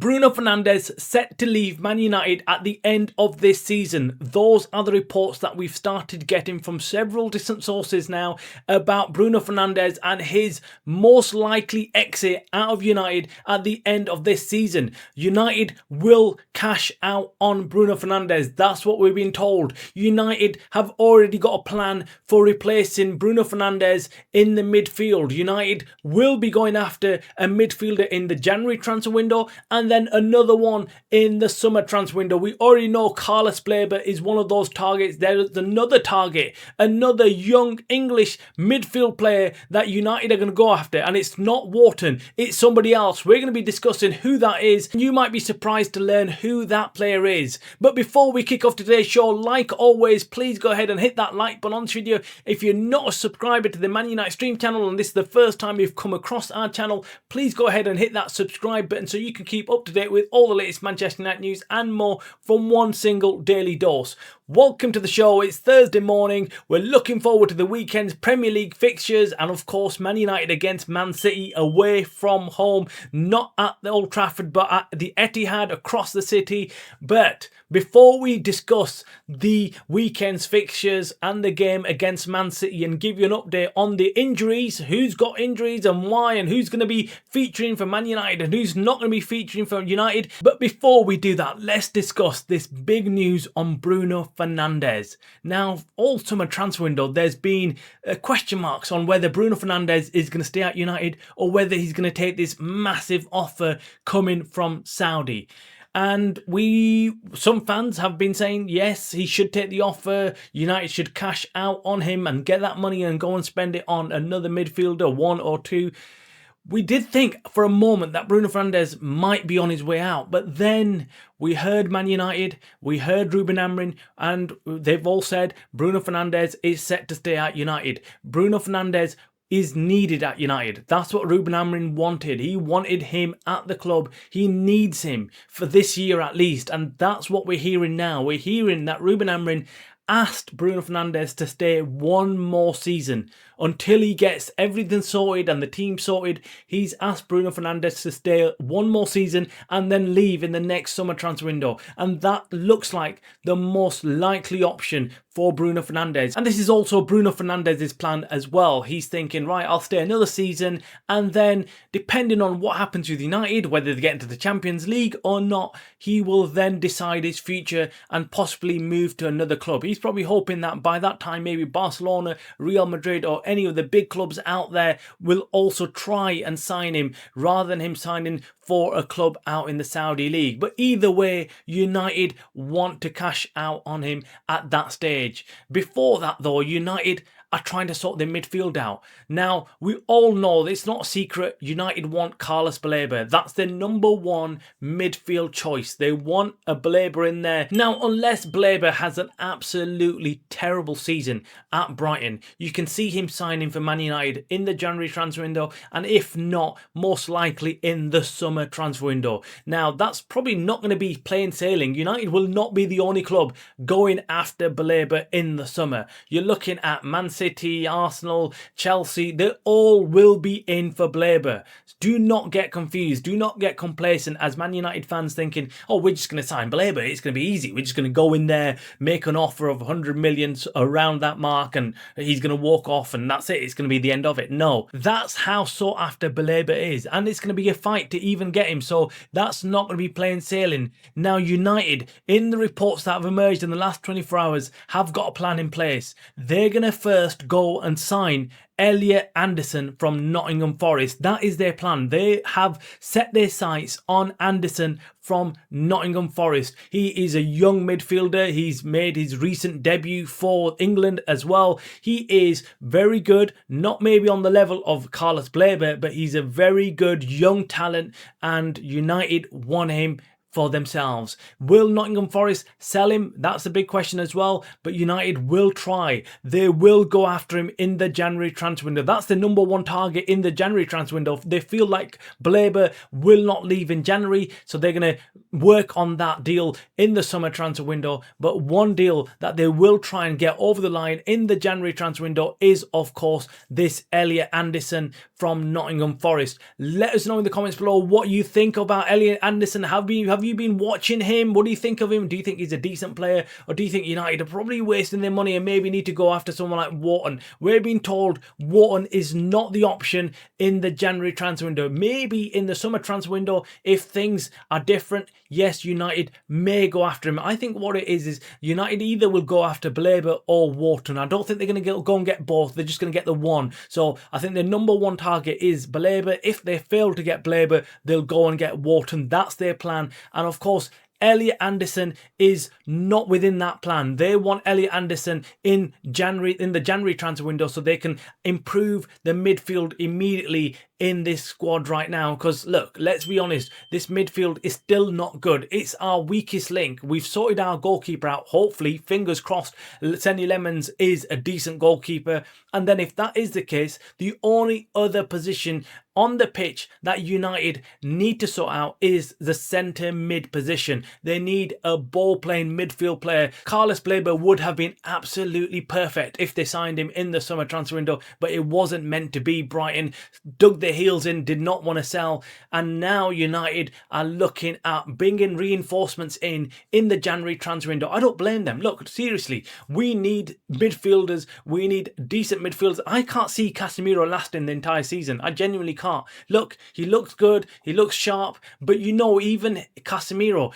Bruno Fernandes set to leave Man United at the end of this season. Those are the reports that we've started getting from several different sources now about Bruno Fernandes and his most likely exit out of United at the end of this season. United will cash out on Bruno Fernandes. That's what we've been told. United have already got a plan for replacing Bruno Fernandes in the midfield. United will be going after a midfielder in the January transfer window and then another one in the summer transfer window. We already know Carlos Baleba is one of those targets. There is another target, another young English midfield player that United are going to go after, and it's not Wharton, it's somebody else. We're going to be discussing who that is. You might be surprised to learn who that player is. But before we kick off today's show, like always, please go ahead and hit that like button on this video. If you're not a subscriber to the Man Utd Stream channel and this is the first time you've come across our channel, please go ahead and hit that subscribe button so you can keep up to date with all the latest Manchester United news and more from one single daily dose. Welcome to the show. It's Thursday morning. We're looking forward to the weekend's Premier League fixtures and of course Man United against Man City away from home, not at the Old Trafford but at the Etihad across the city. But before we discuss the weekend's fixtures and the game against Man City and give you an update on the injuries, who's got injuries and why, and who's going to be featuring for Man United and who's not going to be featuring for United. But before we do that, let's discuss this big news on Bruno Fernandes. Now, all summer transfer window, there's been question marks on whether Bruno Fernandes is going to stay at United or whether he's going to take this massive offer coming from Saudi. And some fans have been saying, yes, he should take the offer. United should cash out on him and get that money and go and spend it on another midfielder, one or two. We did think for a moment that Bruno Fernandes might be on his way out, but then we heard Man United, we heard Ruben Amorim, and they've all said Bruno Fernandes is set to stay at United. Bruno Fernandes is needed at United. That's what Ruben Amorim wanted. He wanted him at the club. He needs him for this year at least, and that's what we're hearing now. We're hearing that Ruben Amorim asked Bruno Fernandes to stay one more season until he gets everything sorted and the team sorted. He's asked Bruno Fernandes to stay one more season and then leave in the next summer transfer window, and that looks like the most likely option for Bruno Fernandes. And this is also Bruno Fernandes' plan as well. He's thinking, right, I'll stay another season and then depending on what happens with United, whether they get into the Champions League or not, he will then decide his future and possibly move to another club. He's probably hoping that by that time maybe Barcelona, Real Madrid or any of the big clubs out there will also try and sign him rather than him signing for a club out in the Saudi League. But either way, United want to cash out on him at that stage. Before that though, United are trying to sort their midfield out. Now, we all know, it's not a secret, United want Carlos Baleba. That's their number one midfield choice. They want a Baleba in there. Now, unless Baleba has an absolutely terrible season at Brighton, you can see him signing for Man United in the January transfer window, and if not, most likely in the summer transfer window. Now, that's probably not going to be plain sailing. United will not be the only club going after Baleba in the summer. You're looking at Man City, Arsenal, Chelsea, they all will be in for Baleba. Do not get confused. Do not get complacent as Man United fans thinking, oh, we're just going to sign Baleba. It's going to be easy. We're just going to go in there, make an offer of 100 million around that mark and he's going to walk off and that's it. It's going to be the end of it. No, that's how sought after Baleba is. And it's going to be a fight to even get him. So that's not going to be plain sailing. Now, United, in the reports that have emerged in the last 24 hours, have got a plan in place. They're going to first go and sign Elliot Anderson from Nottingham Forest. That is their plan. They have set their sights on Anderson from Nottingham Forest. He is a young midfielder. He's made his recent debut for England as well. He is very good, not maybe on the level of Carlos Baleba, but he's a very good young talent and United want him for themselves. Will Nottingham Forest sell him? That's a big question as well, but United will try. They will go after him in the January transfer window. That's the number one target in the January transfer window. They feel like Blaber will not leave in January, so they're going to work on that deal in the summer transfer window. But one deal that they will try and get over the line in the January transfer window is, of course, this Elliot Anderson from Nottingham Forest. Let us know in the comments below what you think about Elliot Anderson. Have you been watching him? What do you think of him? Do you think he's a decent player, or do you think United are probably wasting their money and maybe need to go after someone like Wharton? We're being told Wharton is not the option in the January transfer window. Maybe in the summer transfer window, if things are different, yes, United may go after him. I think what it is United either will go after Blaber or Wharton. I don't think they're going to go and get both. They're just going to get the one. So I think their number one target is Blaber. If they fail to get Blaber, they'll go and get Wharton. That's their plan. And of course, Elliot Anderson is not within that plan. They want Elliot Anderson in the January transfer window so they can improve the midfield immediately in this squad right now. Because look, let's be honest, this midfield is still not good. It's our weakest link. We've sorted our goalkeeper out. Hopefully, fingers crossed, Senny Lemons is a decent goalkeeper. And then if that is the case, the only other position on the pitch that United need to sort out is the centre mid position. They need a ball playing midfield player. Carlos Blaber would have been absolutely perfect if they signed him in the summer transfer window, but it wasn't meant to be. Brighton dug their heels in, did not want to sell, and now United are looking at bringing reinforcements in the January transfer window. I don't blame them. Look, seriously, we need midfielders. We need decent midfielders. I can't see Casemiro lasting the entire season. I genuinely can't. Look, he looks good, he looks sharp, but you know, even Casemiro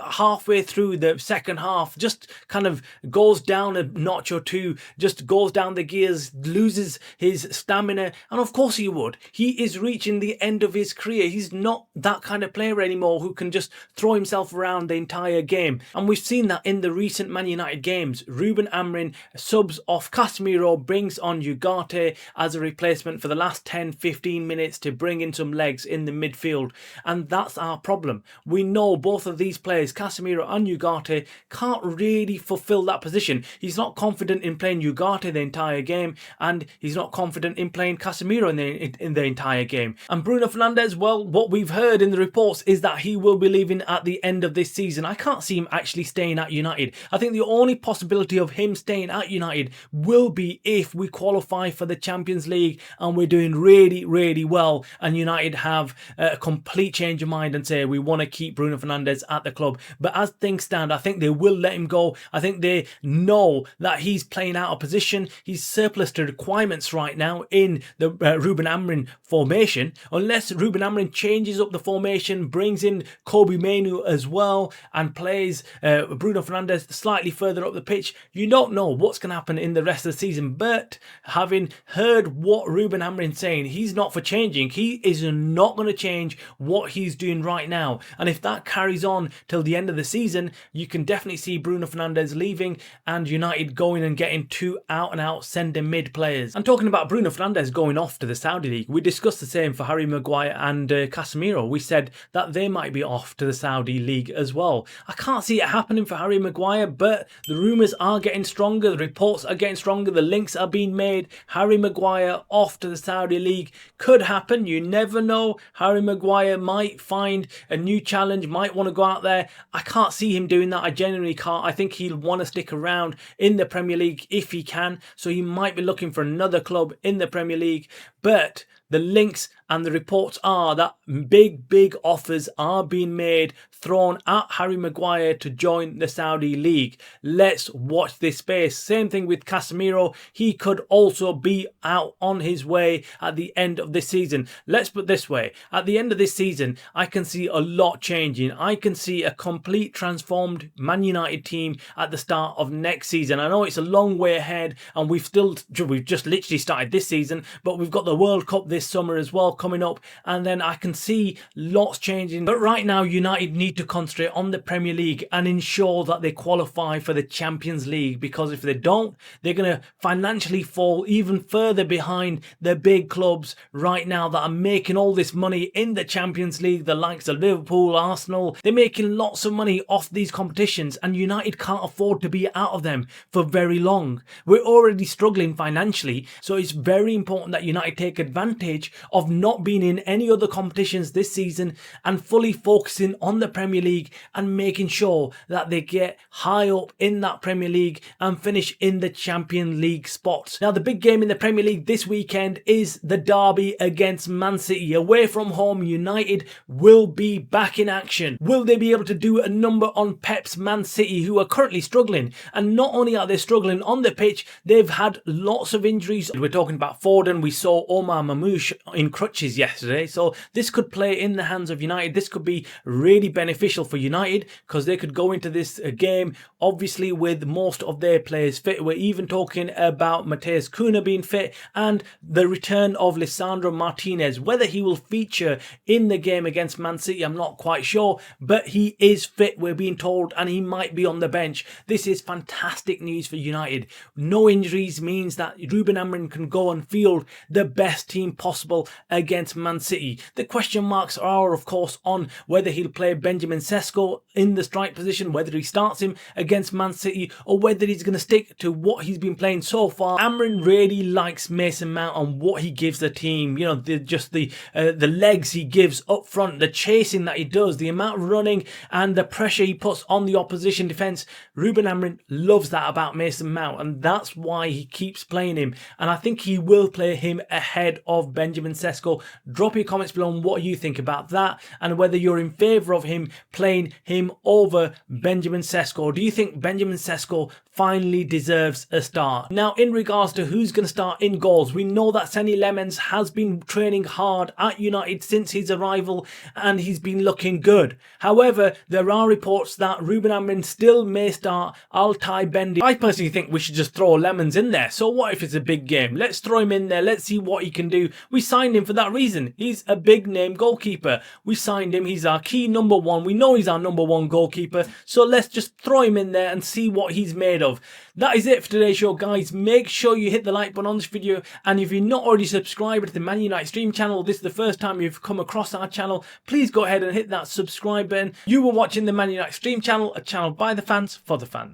halfway through the second half just kind of goes down a notch or two, just goes down the gears, loses his stamina, and of course he would. He is reaching the end of his career. He's not that kind of player anymore who can just throw himself around the entire game, and we've seen that in the recent Man United games. Ruben Amorim subs off Casemiro, brings on Ugarte as a replacement for the last 10-15 minutes to bring in some legs in the midfield, and that's our problem. We know both of these players, Casemiro and Ugarte, can't really fulfill that position. He's not confident in playing Ugarte the entire game, and he's not confident in playing Casemiro in the entire game. And Bruno Fernandes, well, what we've heard in the reports is that he will be leaving at the end of this season. I can't see him actually staying at United. I think the only possibility of him staying at United will be if we qualify for the Champions League and we're doing really, really well, and United have a complete change of mind and say we want to keep Bruno Fernandes at the club. But as things stand, I think they will let him go. I think they know that he's playing out of position. He's surplus to requirements right now in the Ruben Amorim formation. Unless Ruben Amorim changes up the formation, brings in Kobe Mainoo as well, and plays Bruno Fernandes slightly further up the pitch, you don't know what's going to happen in the rest of the season. But having heard what Ruben Amorim's saying, he's not for changing. He is not going to change what he's doing right now. And if that carries on till the end of the season, you can definitely see Bruno Fernandes leaving and United going and getting two out-and-out centre mid players. And talking about Bruno Fernandes going off to the Saudi League, we discussed the same for Harry Maguire and Casemiro. We said that they might be off to the Saudi League as well. I can't see it happening for Harry Maguire, but the rumours are getting stronger, the reports are getting stronger, the links are being made. Harry Maguire off to the Saudi League could happen. You never know. Harry Maguire might find a new challenge, might want to go out there. I can't see him doing that. I genuinely can't. I think he'll want to stick around in the Premier League if he can. So he might be looking for another club in the Premier League. But the links and the reports are that big offers are being made, thrown at Harry Maguire to join the Saudi League. Let's watch this space. Same thing with Casemiro. He could also be out on his way at the end of this season. Let's put it this way. At the end of this season, I can see a lot changing. I can see a complete transformed Man United team at the start of next season. I know it's a long way ahead and we've just literally started this season, but we've got the World Cup this summer as well coming up, and then I can see lots changing. But right now, United need to concentrate on the Premier League and ensure that they qualify for the Champions League, because if they don't, they're going to financially fall even further behind the big clubs right now that are making all this money in the Champions League, the likes of Liverpool, Arsenal. They're making lots of money off these competitions, and United can't afford to be out of them for very long. We're already struggling financially, so it's very important that United take advantage of not being in any other competitions this season and fully focusing on the Premier League and making sure that they get high up in that Premier League and finish in the Champions League spots. Now, the big game in the Premier League this weekend is the derby against Man City. Away from home, United will be back in action. Will they be able to do a number on Pep's Man City, who are currently struggling? And not only are they struggling on the pitch, they've had lots of injuries. We're talking about Foden. We saw Omar Mamouche in crutches yesterday. So this could play in the hands of United. This could be really beneficial for United, because they could go into this game obviously with most of their players fit. We're even talking about Matheus Cunha being fit and the return of Lisandro Martinez. Whether he will feature in the game against Man City, I'm not quite sure, but he is fit, we're being told, and he might be on the bench. This is fantastic news for United. No injuries means that Ruben Amorim can go and field the best team possible against Man City. The question marks are, of course, on whether he'll play Benjamin Sesko in the strike position, whether he starts him against Man City, or whether he's going to stick to what he's been playing so far. Amorim really likes Mason Mount and what he gives the team. You know, the legs he gives up front, the chasing that he does, the amount of running and the pressure he puts on the opposition defence. Ruben Amorim loves that about Mason Mount, and that's why he keeps playing him. And I think he will play him ahead of Benjamin Sesko. Drop your comments below on what you think about that, and whether you're in favour of him playing him over Benjamin Sesko. Do you think Benjamin Sesko finally deserves a start? Now, in regards to who's going to start in goals, we know that Senny Lemons has been training hard at United since his arrival, and he's been looking good. However, there are reports that Ruben Amorim still may start Altay Bendi. I personally think we should just throw Lemons in there. So what if it's a big game? Let's throw him in there. Let's see what he can do. We signed him for that reason. He's a big name goalkeeper. We signed him. He's our key number one. We know he's our number one goalkeeper. So let's just throw him in there and see what he's made of. That is it for today's show, guys. Make sure you hit the like button on this video, and if you're not already subscribed to the Man Utd Stream channel, this is the first time you've come across our channel, please go ahead and hit that subscribe button. You were watching the Man Utd Stream channel, a channel by the fans for the fans.